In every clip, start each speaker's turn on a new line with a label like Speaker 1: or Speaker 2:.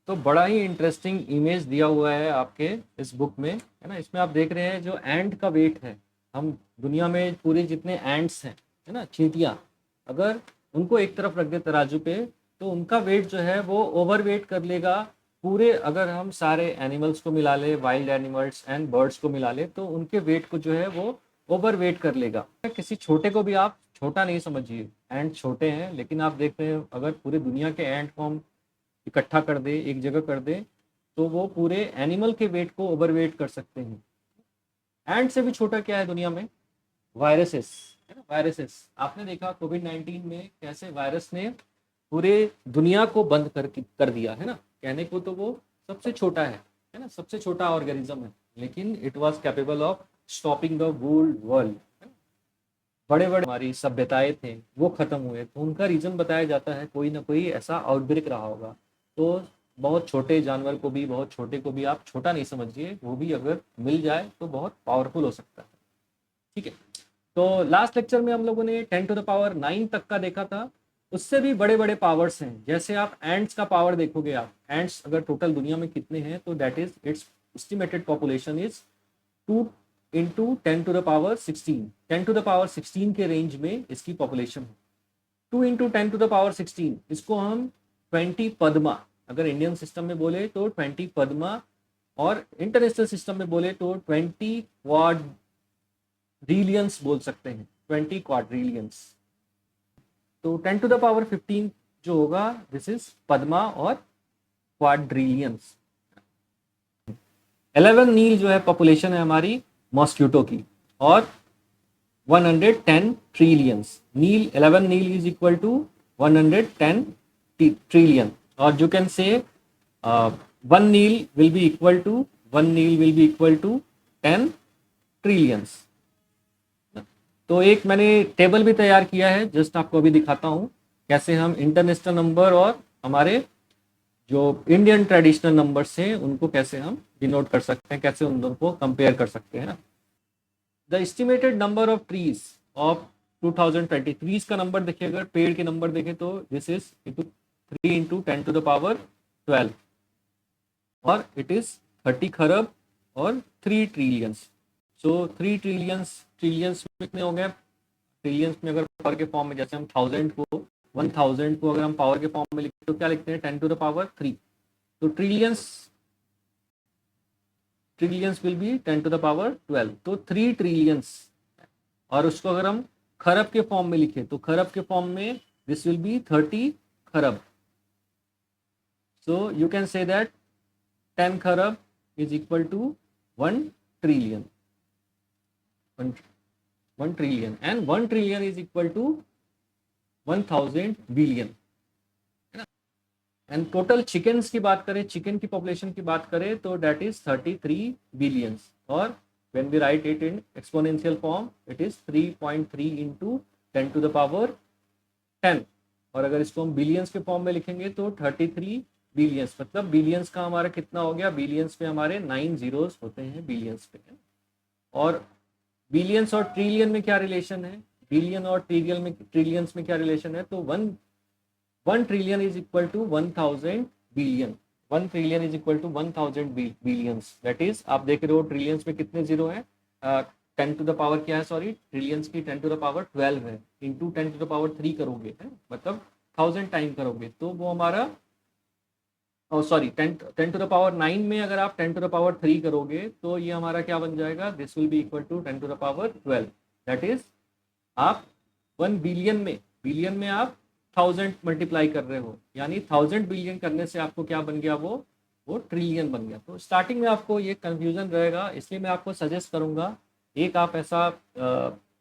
Speaker 1: तो बड़ा ही interesting image दिया हुआ है आपके इस बुक में, है ना। इसमें आप देख रहे हैं जो एंट का वेट है, हम दुनिया में पूरे जितने एंट्स हैं, है ना, चींटियाँ, अगर उनको एक तरफ रख दे तराजू पे, तो उनका वेट जो है वो ओवर वेट कर लेगा पूरे, अगर हम सारे एनिमल्स को मिला ले, वाइल्ड एनिमल्स एंड बर्ड्स को मिला ले, तो उनके वेट को जो है वो ओवर वेट कर लेगा। किसी छोटे को भी आप छोटा नहीं समझिए, एंट छोटे हैं, लेकिन आप देख रहे हैं अगर पूरे दुनिया के एंट को हम इकट्ठा कर दे, एक जगह कर दे, तो वो पूरे एनिमल के वेट को ओवरवेट कर सकते हैं। एंड से भी छोटा क्या है दुनिया में? वायरसेस, है ना। वायरसेस, आपने देखा कोविड-19 में कैसे वायरस ने पूरे दुनिया को बंद कर दिया, है ना। कहने को तो वो सबसे छोटा है ना, सबसे छोटा ऑर्गेनिज्म है, लेकिन it was capable of stopping the whole world. बड़े बड़े हमारी सभ्यताएं थे वो खत्म हुए, तो उनका रीजन बताया जाता है कोई ना कोई ऐसा आउटब्रेक रहा होगा। तो बहुत छोटे जानवर को भी, बहुत छोटे को भी आप छोटा नहीं समझिए, वो भी अगर मिल जाए तो बहुत पावरफुल हो सकता है। ठीक है। तो लास्ट लेक्चर में हम लोगों ने 10⁹ तक का देखा था। उससे भी बड़े बड़े पावर्स हैं, जैसे आप एंड्स का पावर देखोगे, आप एंड्स अगर टोटल दुनिया में कितने हैं, तो that is it's estimated population is 2 into 10⁻16, 10⁻16 के रेंज में इसकी पॉपुलेशन है। 2 इंटू 10⁻16, इसको हम 20 पद्मा, अगर इंडियन सिस्टम में बोले तो 20 पद्मा, और इंटरनेशनल सिस्टम में बोले तो 20 क्वाड्रिलियंस बोल सकते हैं, 20 क्वाड्रिलियंस। तो 10⁻15 जो होगा, दिस इज पद्मा और क्वाड्रिलियंस। 11 नील जो है पॉपुलेशन है हमारी मॉस्क्यूटो की, और 110 trillions. Neel, 11 neel is equal to 110 trillion, और you can say one neel will be equal to 10 trillions. तो एक मैंने टेबल भी तैयार किया है, जस्ट आपको अभी दिखाता हूँ कैसे हम इंटरनेशनल नंबर और हमारे जो इंडियन ट्रेडिशनल नंबर्स हैं उनको कैसे हम डिनोट कर सकते हैं, कैसे उन दोनों को कंपेयर कर सकते हैं ना। The estimated number of trees of 2020, trees का नंबर देखिए, अगर पेड़ के नंबर देखें तो दिस इज 3 इंटू 10⁻12, और इट इज 30 खरब और 3 ट्रिलियंस। सो 3 ट्रिलियंस, ट्रिलियंस में कितने हो गए? ट्रिलियंस में अगर पावर के फॉर्म में, जैसे हम 1000 को अगर हम पावर के फॉर्म में लिखते तो क्या लिखते हैं? 10⁻3। तो ट्रिलियंस विल बी 10⁻12, तो 3 ट्रिलियंस। और उसको अगर हम खरब के फॉर्म में लिखे तो खरब के फॉर्म में this will be 30 kharab. So you can say that 10 kharab is equal to 1 trillion, 1 trillion, and 1 trillion is equal to 1000 billion. And total chickens की बात करें, चिकन की पॉपुलेशन की बात करें तो दैट इज 33 बिलियंस, और when we write it in exponential form it is 3.3 into 10⁻10। और अगर इसको हम बिलियंस के फॉर्म में लिखेंगे तो 33 बिलियंस, मतलब बिलियंस का हमारा कितना हो गया? बिलियंस पे हमारे 9 जीरोस होते हैं बिलियंस पे। और बिलियंस और ट्रिलियन में क्या रिलेशन है? बिलियन और ट्रिलियंस में क्या रिलेशन है? तो 1 trillion is equal to 1000 billion, 1 trillion is equal to 1000 billions. That is, आप देख रहे हो ट्रिलियंस में कितने जीरो है? 10 टू द पावर क्या है, सॉरी, ट्रिलियंस की 10⁻12 है, इंटू 10⁻3 करोगे, है मतलब 1000 टाइम करोगे, तो वो हमारा, सॉरी, 10�9 में अगर आप 10⁻3 करोगे तो ये हमारा क्या बन जाएगा? This will be equal to 10⁻12। That is, आप 1 बिलियन में आप 1000 मल्टीप्लाई कर रहे हो, यानी 1000 बिलियन करने से आपको क्या बन गया? वो ट्रिलियन बन गया। तो स्टार्टिंग में आपको ये कंफ्यूजन रहेगा, इसलिए मैं आपको सजेस्ट करूंगा, एक आप ऐसा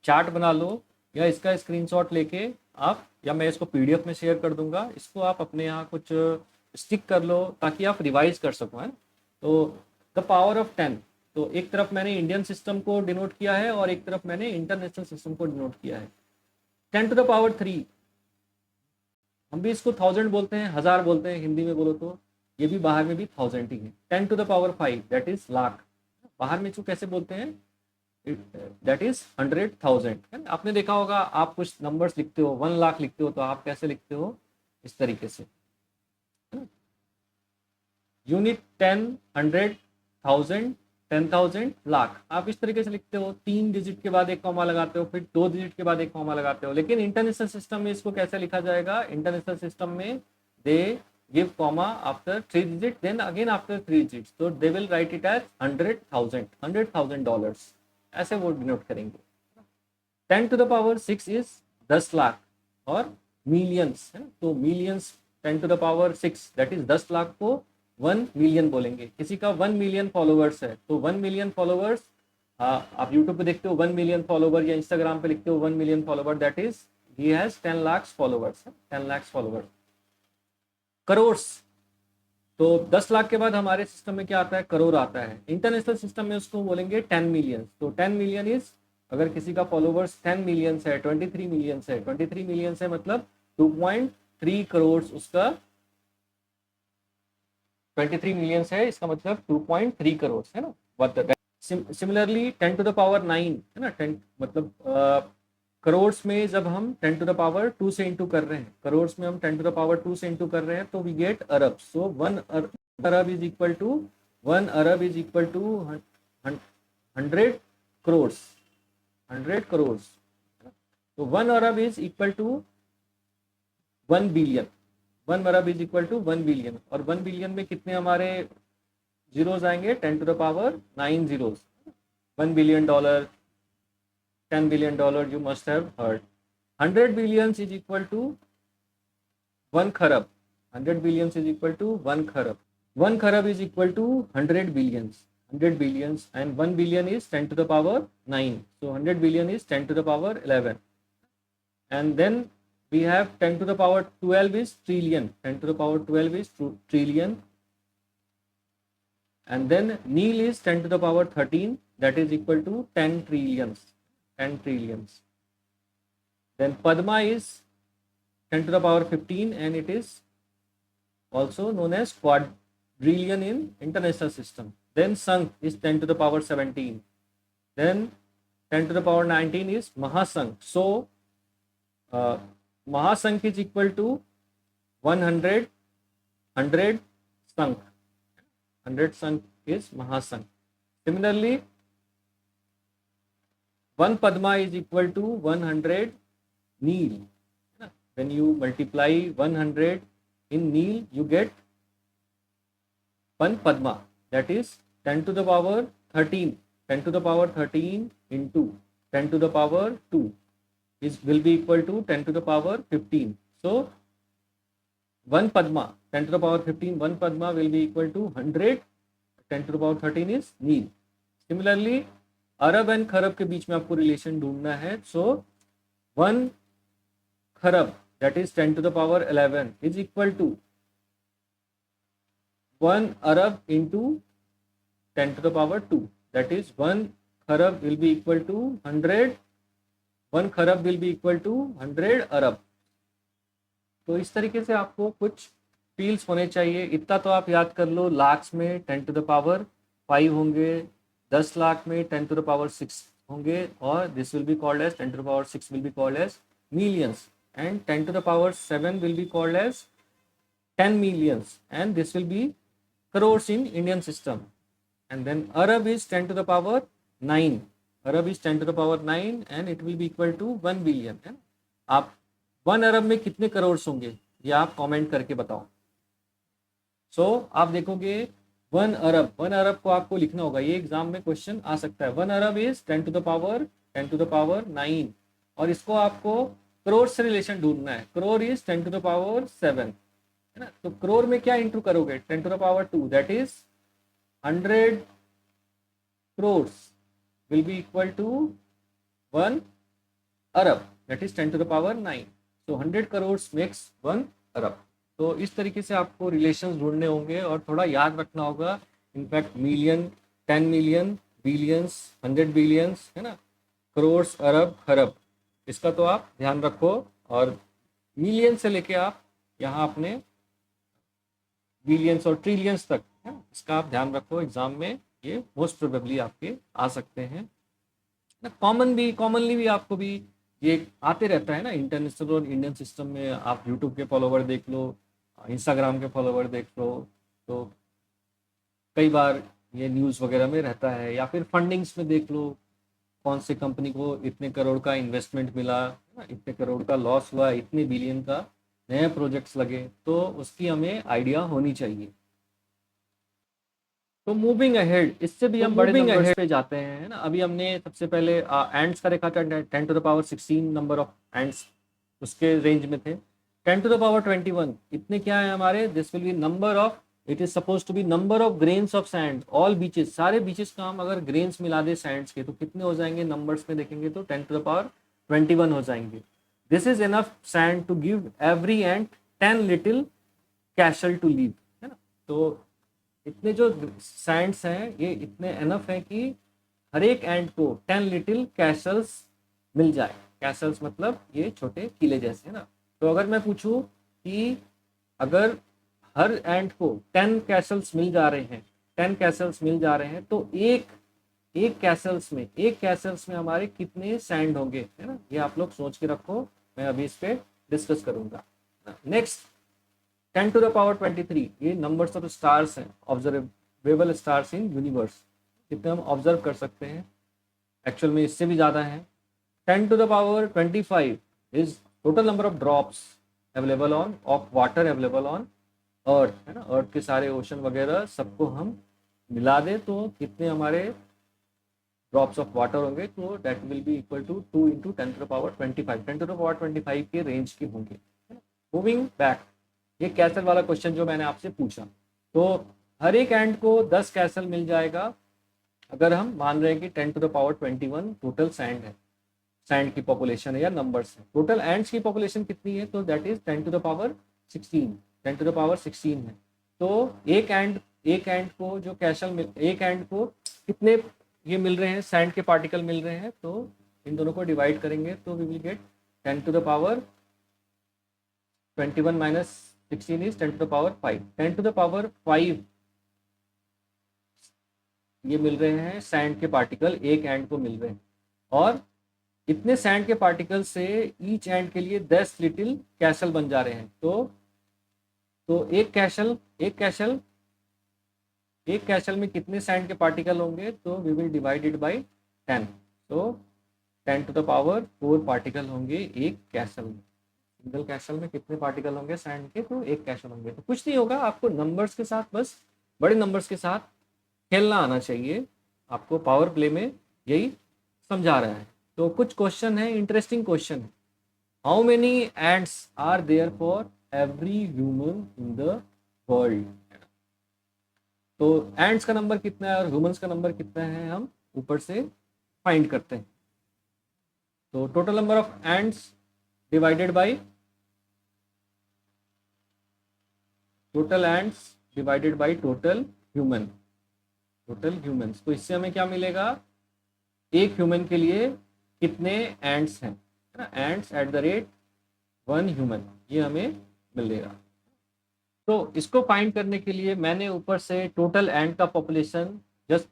Speaker 1: चार्ट बना लो, या इसका स्क्रीनशॉट लेके आप, या मैं इसको पीडीएफ में शेयर कर दूंगा, इसको आप अपने यहाँ कुछ स्टिक कर लो ताकि आप रिवाइज कर सको, है। तो द पावर ऑफ 10, तो एक तरफ मैंने इंडियन सिस्टम को डिनोट किया है और एक तरफ मैंने इंटरनेशनल सिस्टम को डिनोट किया है। 10⁻3, हम भी इसको 1000 बोलते हैं, हजार बोलते हैं हिंदी में बोलो तो, ये भी बाहर में भी 1000 ही है। 10⁵ दैट इज लाख, बाहर में इसको कैसे बोलते हैं? That is 100,000। आपने देखा होगा, आप कुछ नंबर्स लिखते हो, 1 लाख लिखते हो, तो आप कैसे लिखते हो? इस तरीके से। यूनिट 10, 100, 1000, 10,000, लाख। आप इस तरीके से लिखते हो, 3 डिजिट के बाद एक कॉमा लगाते हो, फिर 2 डिजिट के बाद एक कॉमा लगाते हो। लेकिन इंटरनेशनल सिस्टम में इसको कैसे लिखा जाएगा? इंटरनेशनल सिस्टम में दे give comma after 3 digit, then again after 3 digits, so they will write it as $100,000 ऐसे वो डिनोट करेंगे। 10 to the power 6 is 10 lakh और मिलियंस है ना, तो millions 10 to the power 6 that is 10 lakh को 1 मिलियन बोलेंगे। किसी का 1 मिलियन फॉलोवर्स है तो 1 मिलियन फॉलोवर्स, आप यूट्यूब पे देखते हो 1 मिलियन फॉलोवर, या इंस्टाग्राम पे लिखते हो 1 million follower, that is he has 10 lakh followers, 10 lakh followers. Crores, तो 10 लाख के बाद हमारे सिस्टम में क्या आता है? करोड़ आता है। इंटरनेशनल सिस्टम में उसको बोलेंगे 10 मिलियन। तो 10 मिलियन इज, अगर किसी का फॉलोवर्स 10 मिलियन है, 23 मिलियन है, 23 मिलियन है मतलब 2.3 करोड़ उसका, 23 मिलियन है इसका मतलब 2.3 करोड़ है ना। सिमिलरली 10 to the power 9 है ना, 10 मतलब करोड़ में जब हम 10 to the power 2 से इंटू कर रहे हैं, करोड़ में हम 10 to the power 2 से इंटू कर रहे हैं तो we get arab. So 1 arab is equal to 1 arab is equal to 100 crore, 100 crore. तो 1 arab is equal to 1 billion, 1 arab is equal to 1 billion. और 1 बिलियन में कितने हमारे जीरोस आएंगे? 10 to the power 9 zeros। $1 billion, $10 billion, you must have heard। 100 billions is equal to 1 kharab, 100 billions is equal to 1 kharab, 1 kharab is equal to 100 billions, 100 billions, and 1 billion is 10 to the power 9, so 100 billion is 10 to the power 11, and then we have 10 to the power 12 is trillion, 10 to the power 12 is trillion, and then Nil is 10 to the power 13, that is equal to 10 trillions, 10 trillions. Then Padma is 10 to the power 15 and it is also known as quadrillion in international system. Then Sank is 10 to the power 17. Then 10 to the power 19 is Mahasank. So Mahasank is equal to 100 Sank. 100 Sank is Mahasank. Similarly, 1 Padma is equal to 100 Nil. When you multiply 100 in Nil, you get 1 Padma. That is 10 to the power 13. 10 to the power 13 into 10 to the power 2 will be equal to 10 to the power 15. So 1 Padma, 10 to the power 15, 1 Padma will be equal to 100, 10 to the power 13 is Nil. Similarly, Arab and खरब के बीच में आपको relation ढूंढना है। So 1 kharab that is 10 to the power 11 is equal to 1 arab into 10 to the power 2, that is 1 kharab will be equal to 100, 1 kharab will be equal to 100 arab. तो इस तरीके से आपको कुछ फील्ड्स होने चाहिए। इतना तो आप याद कर लो, लाख्स में 10 to the power 5 होंगे, 10 लाख में 10 to the power 6 होंगे, और this will be called as 10 to the power 6 will be called as millions, and 10 to the power 7 will be called as 10 millions, and this will be crores in Indian system. And then Arab is 10 to the power 9. Arab is 10 to the power 9 and it will be equal to 1 billion. है ना? आप 1 अरब में कितने करोड़ होंगे ये आप comment करके बताओ। सो आप देखोगे 1 अरब, 1 अरब को आपको लिखना होगा, ये एग्जाम में क्वेश्चन आ सकता है। 1 arab is 10 to the power 9, और इसको आपको करोड़ से रिलेशन ढूंढना है। Crore is 10 to the power 7 है ना, तो करोड़ में क्या इंटू करोगे? 10 to the power 2, that is 100 crores will be equal to 1 Arab, that is 10 to the power 9. So 100 crores makes 1 अरब। तो इस तरीके से आपको रिलेशंस ढूंढने होंगे और थोड़ा याद रखना होगा। In fact million, 10 million, billions, 100 billions है ना, करोड़, अरब, खरब, इसका तो आप ध्यान रखो। और मिलियन से लेके आप यहाँ अपने बिलियंस और ट्रिलियंस तक है, इसका आप ध्यान रखो। एग्जाम में ये मोस्ट प्रोबेबली आपके आ सकते हैं ना। कॉमनली भी आपको भी ये आते रहता है ना, इंटरनेशनल और इंडियन सिस्टम में। आप यूट्यूब के फॉलोवर देख लो, इंस्टाग्राम के फॉलोवर देख लो, तो कई बार ये न्यूज़ वगैरह में रहता है, या फिर फंडिंग्स में देख लो, कौन सी कंपनी को इतने करोड़ का इन्वेस्टमेंट मिला, है ना, इतने करोड़ का लॉस हुआ, इतने बिलियन का नए प्रोजेक्ट्स लगे, तो उसकी हमें आइडिया होनी चाहिए। तो मूविंग अहेड, इससे भी हम बड़े नंबर्स पे जाते हैं, है ना। अभी हमने सबसे पहले एंड्स का देखा था, 10⁻16 नंबर ऑफ एंड्स उसके रेंज में थे। 10⁻21 इतने क्या है हमारे, this will be number of, it is suppose to be number of grains of sand, all beaches, सारे बीचेस का हम अगर ग्रेन्स मिला दे सैंड्स के तो कितने हो जाएंगे, नंबर्स में देखेंगे तो 10⁻21 हो जाएंगे। This is enough sand to give every ant 10 little castle to live, है ना। तो इतने जो सैंड्स हैं ये इतने एनफ है कि हर एक एंड को 10 लिटिल कैसल्स मिल जाए। कैसल्स मतलब ये छोटे किले जैसे, है ना। तो अगर मैं पूछूं कि अगर हर एंड को 10 कैसल्स मिल जा रहे हैं, 10 कैसल्स मिल जा रहे हैं, तो एक कैसल्स में हमारे कितने सैंड होंगे, है ना। ये आप लोग सोच के रखो, मैं अभी इस पे डिस्कस करूंगा। नेक्स्ट 10⁻23, ये नंबर्स ऑफ स्टार्स हैं, ऑब्जर्वेबल स्टार्स इन यूनिवर्स, कितने हम ऑब्जर्व कर सकते हैं। एक्चुअल में इससे भी ज़्यादा है। 10⁻25 is total number of drops available on off water available on earth, है ना। अर्थ के सारे ओशन वगैरह सबको हम मिला दें तो कितने हमारे ड्रॉप्स ऑफ वाटर होंगे, तो that will be equal to 2 into 10⁻25, 10⁻25 के रेंज के होंगे। मूविंग बैक, ये कैसल वाला क्वेश्चन जो मैंने आपसे पूछा, तो हर एक एंड को 10 कैसल मिल जाएगा अगर हम मान रहे हैं कि 10⁻21 टोटल सैंड है, सैंड की पॉपुलेशन है या नंबर्स है। टोटल एंड्स की पॉपुलेशन कितनी है, तो दैट इज 10⁻16 है। तो एक एंड को जो कैसल एक एंड को कितने ये मिल रहे हैं, सैंड के पार्टिकल मिल रहे हैं, तो इन दोनों को डिवाइड करेंगे तो we will get 10⁻21 minus 16 is 10⁻5। 10⁻5 ये मिल रहे हैं सैंड के पार्टिकल, एक एंड को मिल रहे हैं, और इतने सैंड के पार्टिकल से ईच एंड के लिए 10 लिटिल कैसल बन जा रहे हैं। तो एक कैसल में कितने सैंड के पार्टिकल होंगे, तो we will divide it by 10। तो 10⁻4 पार्टिकल होंगे एक कैसल में। सिंगल कैसल में कितने पार्टिकल होंगे सैंड के, तो एक कैसल होंगे। तो कुछ नहीं होगा, आपको नंबर्स के साथ, बस बड़े नंबर्स के साथ खेलना आना चाहिए। आपको पावर प्ले में यही समझा रहा है। तो कुछ क्वेश्चन है, इंटरेस्टिंग क्वेश्चन है। How many ants are there for every human in the world. तो एंड्स का नंबर कितना है और ह्यूमंस का नंबर कितना है, हम ऊपर से फाइंड करते हैं। तो total number of ends divided by total humans, तो इससे हमें क्या मिलेगा, एक ह्यूमन के लिए कितने एंड्स हैं, है ना। Ends at the rate 1 human, ये हमें मिलेगा। तो इसको फाइंड करने के लिए मैंने ऊपर से टोटल एंड का पॉपुलेशन जस्ट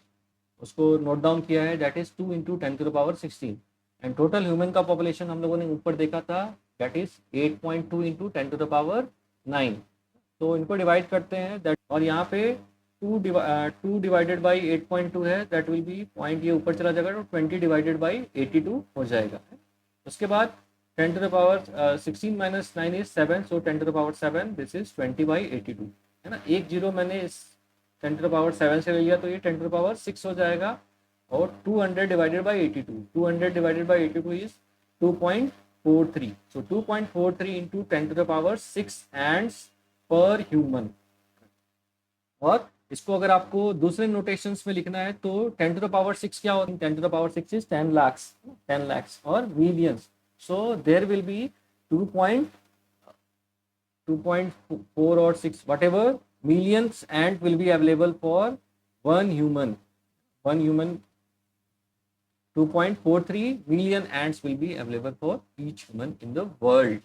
Speaker 1: उसको नोट डाउन किया है, that is 2 into 10⁻16। And total human का पॉपुलेशन हम लोगों ने ऊपर देखा था, दैट इज 8.2 इंटू 10�9। तो इनको डिवाइड करते हैं दैट, और यहाँ पे 2 डिवाइडेड बाई 8.2 है, दैट विल बी पॉइंट, ये ऊपर चला जाएगा तो 20 डिवाइडेड बाई 82 हो जाएगा। उसके बाद 10⁻16 minus 9 is 7, so 10⁻7 this is 20/82, है ना। एक जीरो मैंने इस 10⁻7 से ले लिया तो ये 10⁻6 हो जाएगा, और 200 divided by 82, 200 divided by 82 is 2.43, so 2.43 into 10⁻6 ends पर ह्यूमन। और इसको अगर आपको दूसरे नोटेशंस में लिखना है तो 10⁻6 क्या होता है, 10⁻6 इज 10 lakhs और millions, so there will be 2.4 or 6 whatever millions ant will be available for one human 2.43 million ants will be available for each human in the world.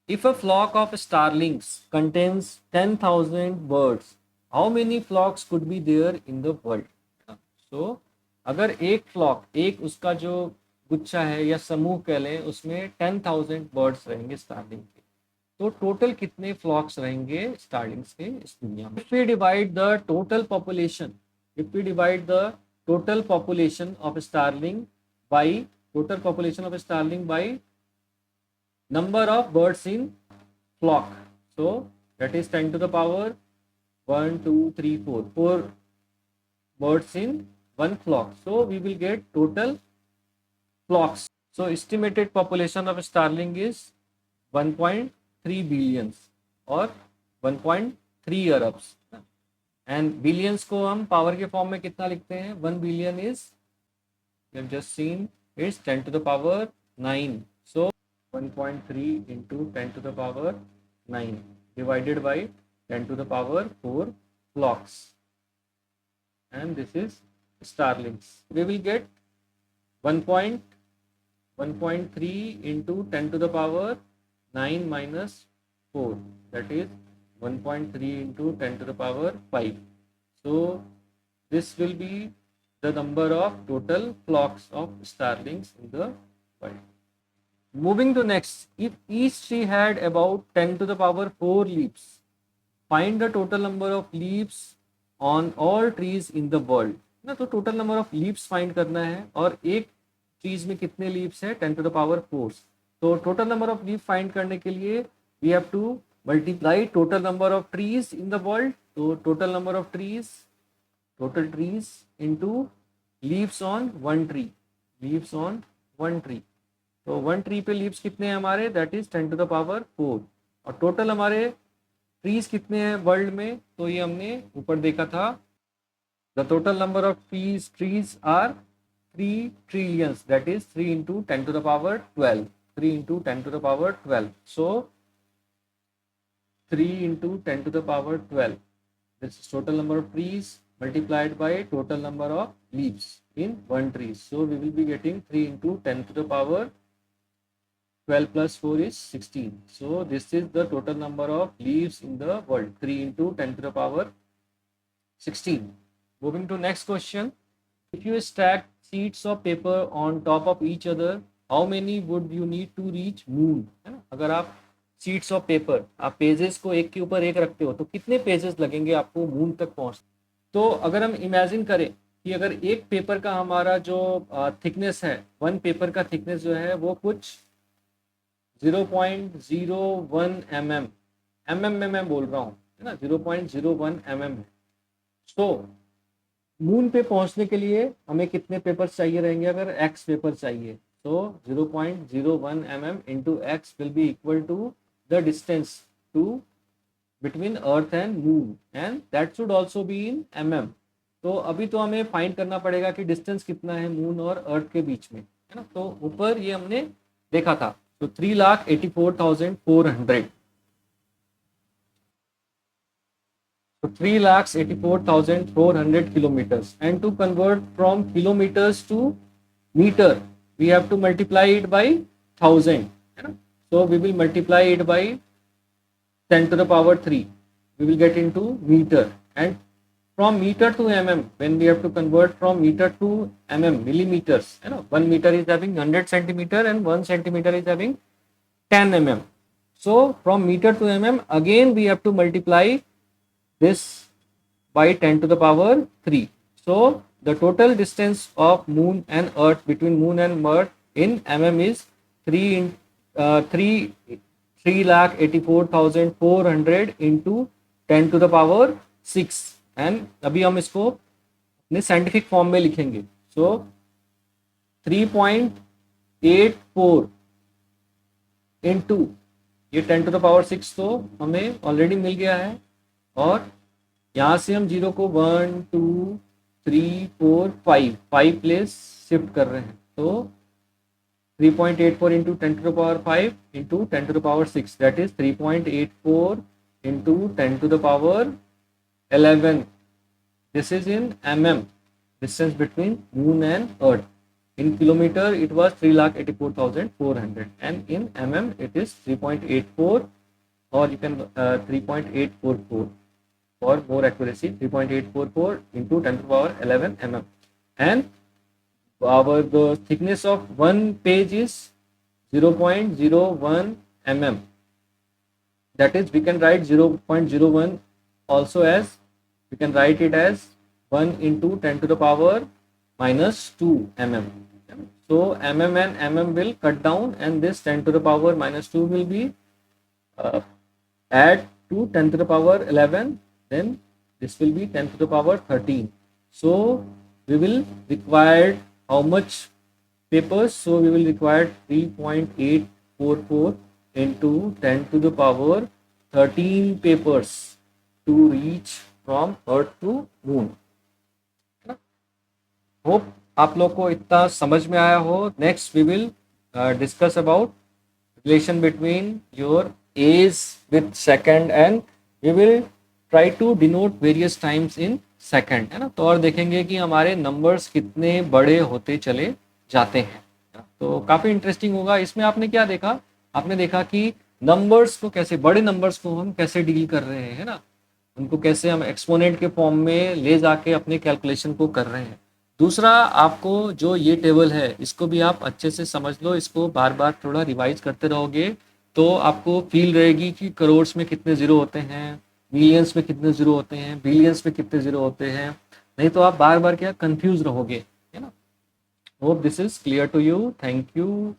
Speaker 1: If a flock of starlings contains 10,000 birds, how many flocks could be there in the world? So अगर एक flock, एक उसका जो गुच्छा है या समूह कह लें, उसमें 10,000 बर्ड्स रहेंगे स्टार्लिंग के, तो टोटल कितने फ्लॉक्स रहेंगे स्टारलिंग्स के इस दुनिया में? If we divide the total population, if we divide the total population of starling by total population of starling by number of birds in flock, so that is 10 to the power 1 2 3 4 4 birds in one flock, so we will get total flocks. So estimated population of starling is 1.3 billions or 1.3 Arabs, and billions को हम power के form में कितना लिखते हैं? 1 billion is, you have just seen, it's 10 to the power 9. So 1.3 into 10 to the power 9 divided by 10 to the power 4 flocks. And this is starlings. We will get 1.3 into 10 to the power 9 minus 4. That is 1.3 into 10 to the power 5. So this will be the number of total flocks of starlings in the world. Moving to next, if each tree had about 10 to the power 4 leaves, find the total number of leaves on all trees in the world. ना तो total number of leaves find करना है, और एक trees में कितने leaves है? 10 to the power 4. तो total number of leave find करने के लिए we have to multiply total number of trees in the world. तो total number of trees, total trees into leaves on one tree, leaves on one tree. तो one tree पे leaves कितने हैं हमारे? That is 10 to the power 4. और total हमारे trees कितने हैं वर्ल्ड में? तो ये हमने ऊपर देखा था, the total number of trees are 3 trillions, दैट इज 3 into 10 to the power 12, 3 into 10 to the power 12. So 3 into 10 to the power 12, this is total number of trees multiplied by total number of leaves in one tree. So we will be getting 3 into 10 to the power 12 plus 4 is 16. So this is the total number of leaves in the world, 3 into 10 to the power 16. Moving to next question. If you stack sheets of paper on top of each other, how many would you need to reach moon? है ना, अगर आप sheets of paper, आप pages को एक के ऊपर एक रखते हो, तो कितने पेजेस लगेंगे आपको मून तक पहुंचने? तो अगर हम इमेजिन करें कि अगर एक पेपर का हमारा जो थिकनेस है, वन पेपर का थिकनेस जो है वो कुछ 0.01 mm में मैं बोल रहा हूँ, है ना, 0.01 mm है. तो मून पे पहुंचने के लिए हमें कितने पेपर चाहिए रहेंगे? अगर x पेपर चाहिए तो 0.01 mm into x will be equal to the distance to between earth and moon, and that should also be in mm. तो अभी तो हमें फाइंड करना पड़ेगा कि डिस्टेंस कितना है मून और अर्थ के बीच में, है ना. तो ऊपर ये हमने देखा था, तो 3,84,400, so 3,84,400 kilometers, and to convert from kilometers to meter we have to multiply it by 1000, है ना. So we will multiply it by 10 to the power 3, we will get into meter, and from meter to mm, when we have to convert from meter to mm, millimeters, you know, 1 meter is having 100 centimeter and 1 centimeter is having 10 mm. So from meter to mm again we have to multiply this by 10 to the power 3. So the total distance of moon and earth, between moon and earth in mm is 3,84,400 into 10 to the power 6. And अभी हम इसको अपने scientific form में लिखेंगे. सो 3.84 into ये 10 to the power 6 तो हमें already मिल गया है, और यहाँ से हम जीरो को 1 2 3 4 5 प्लेस शिफ्ट कर रहे हैं. तो 3.84 into 10 to the power 5 into 10 to the power 6, that is 3.84 into 10 to the power 11. This is in mm, distance between moon and earth. In kilometer it was 3,84,400, and in mm it is 3.84, or you can 3.844 for more accuracy, 3.844 into 10 to the power 11 mm. And the thickness of one page is 0.01 mm. that is we can write 0.01 also as, we can write it as 1 into 10 to the power minus 2 mm. So mm and mm will cut down, and this 10 to the power minus 2 will be add to 10 to the power 11, then this will be 10 to the power 13. So we will require how much papers? So we will require 3.844 into 10 to the power 13 papers to reach from Earth to Moon. Hope आप लोग को इतना समझ में आया हो. Next we will discuss about relation between your age with second, and we will try to denote various times in second, है ना. तो और देखेंगे कि हमारे नंबर्स कितने बड़े होते चले जाते हैं. तो काफ़ी इंटरेस्टिंग होगा. इसमें आपने क्या देखा, आपने देखा कि नंबर्स को कैसे, बड़े नंबर्स को हम कैसे डील कर रहे हैं, है ना, उनको कैसे हम एक्सपोनेंट के फॉर्म में ले जाके अपने कैलकुलेशन को कर रहे हैं. दूसरा, आपको जो ये टेबल है इसको भी आप अच्छे से समझ लो. इसको बार बार थोड़ा रिवाइज करते रहोगे तो आपको फील रहेगी कि करोड्स में कितने ज़ीरो होते हैं, मिलियंस में कितने ज़ीरो होते हैं, बिलियंस में कितने ज़ीरो होते हैं. नहीं तो आप बार बार क्या कंफ्यूज रहोगे, है ना. Hope this is clear to you. Thank you.